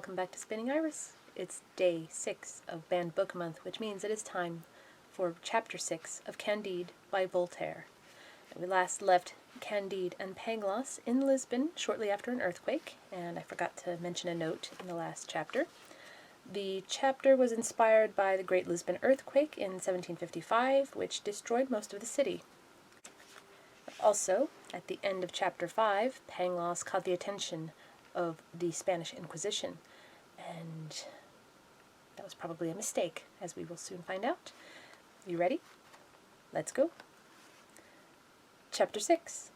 welcome back to Spinning Iris. It's day 6 of Banned Book Month, which means it is time for Chapter 6 of Candide by Voltaire. We last left Candide and Pangloss in Lisbon shortly after an earthquake, and I forgot to mention a note in the last chapter. The chapter was inspired by the Great Lisbon earthquake in 1755, which destroyed most of the city. Also, at the end of chapter 5, Pangloss caught the attention of the Spanish Inquisition, and that was probably a mistake, as we will soon find out. You ready? Let's go. Chapter 6.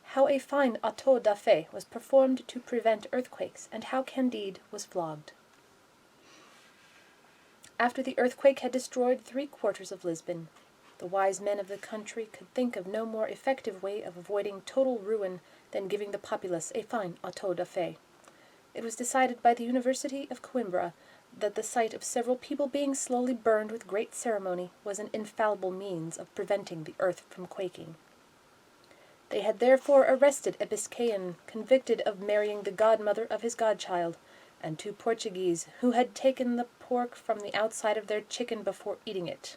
How a fine auto da fe was performed to prevent earthquakes, and how Candide was flogged. After the earthquake had destroyed 3/4 of Lisbon, the wise men of the country could think of no more effective way of avoiding total ruin than giving the populace a fine auto da fe. It was decided by the University of Coimbra that the sight of several people being slowly burned with great ceremony was an infallible means of preventing the earth from quaking. They had therefore arrested a Biscayan convicted of marrying the godmother of his godchild, and 2 Portuguese who had taken the pork from the outside of their chicken before eating it.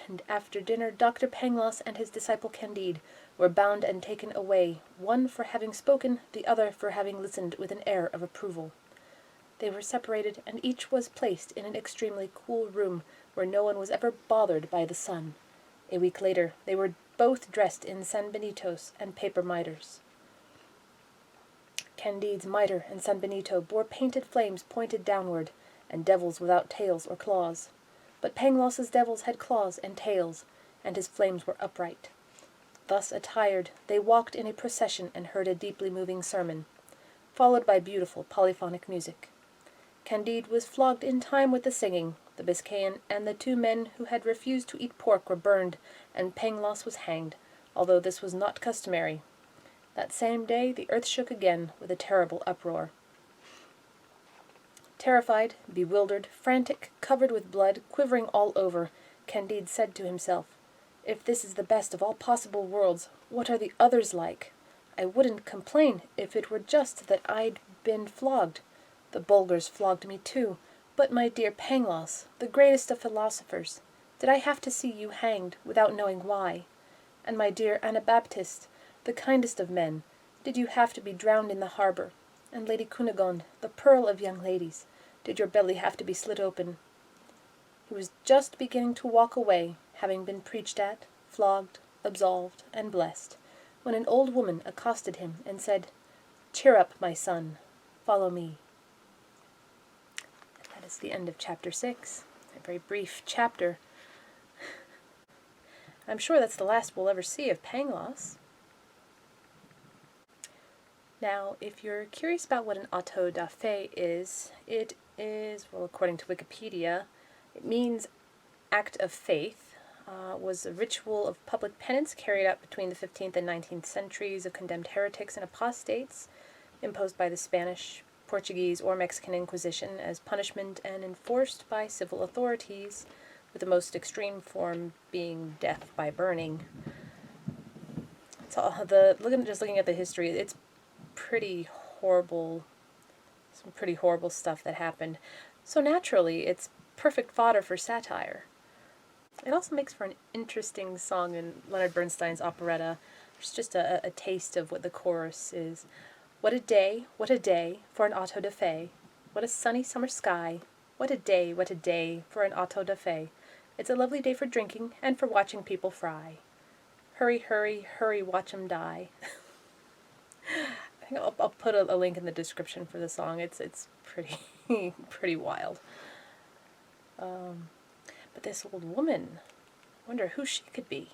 And after dinner Dr. Pangloss and his disciple Candide were bound and taken away, one for having spoken, the other for having listened with an air of approval. They were separated, and each was placed in an extremely cool room where no one was ever bothered by the sun. A week later they were both dressed in sanbenitos and paper mitres. Candide's mitre and sanbenito bore painted flames pointed downward, and devils without tails or claws. But Pangloss's devils had claws and tails, and his flames were upright. Thus attired, they walked in a procession and heard a deeply moving sermon, followed by beautiful polyphonic music. Candide was flogged in time with the singing, the Biscayan and the 2 men who had refused to eat pork were burned, and Pangloss was hanged, although this was not customary. That same day the earth shook again with a terrible uproar. Terrified, bewildered, frantic, covered with blood, quivering all over, Candide said to himself, "If this is the best of all possible worlds, what are the others like? I wouldn't complain if it were just that I'd been flogged. The Bulgars flogged me too, but my dear Pangloss, the greatest of philosophers, did I have to see you hanged without knowing why? And my dear Anabaptist, the kindest of men, did you have to be drowned in the harbour? And Lady Cunegonde, the pearl of young ladies, did your belly have to be slit open?" He was just beginning to walk away, having been preached at, flogged, absolved, and blessed, when an old woman accosted him and said, "Cheer up, my son. Follow me." And that is the end of chapter 6. A very brief chapter. I'm sure that's the last we'll ever see of Pangloss. Now, if you're curious about what an auto da fe is, it is, well, according to Wikipedia, it means act of faith, was a ritual of public penance carried out between the 15th and 19th centuries of condemned heretics and apostates, imposed by the Spanish, Portuguese, or Mexican Inquisition as punishment and enforced by civil authorities, with the most extreme form being death by burning. It's all just looking at the history, it's pretty horrible, some pretty horrible stuff that happened. So naturally, it's perfect fodder for satire. It also makes for an interesting song in Leonard Bernstein's operetta. There's just a taste of what the chorus is. What a day for an auto da fe. What a sunny summer sky. What a day for an auto da fe. It's a lovely day for drinking and for watching people fry. Hurry, hurry, hurry, watch 'em die. I think I'll put a link in the description for the song. It's pretty pretty wild. But this old woman, I wonder who she could be,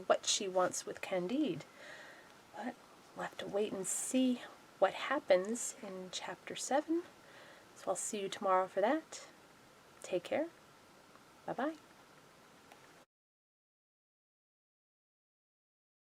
what she wants with Candide. But we'll have to wait and see what happens in chapter 7. So I'll see you tomorrow for that. Take care. Bye-bye.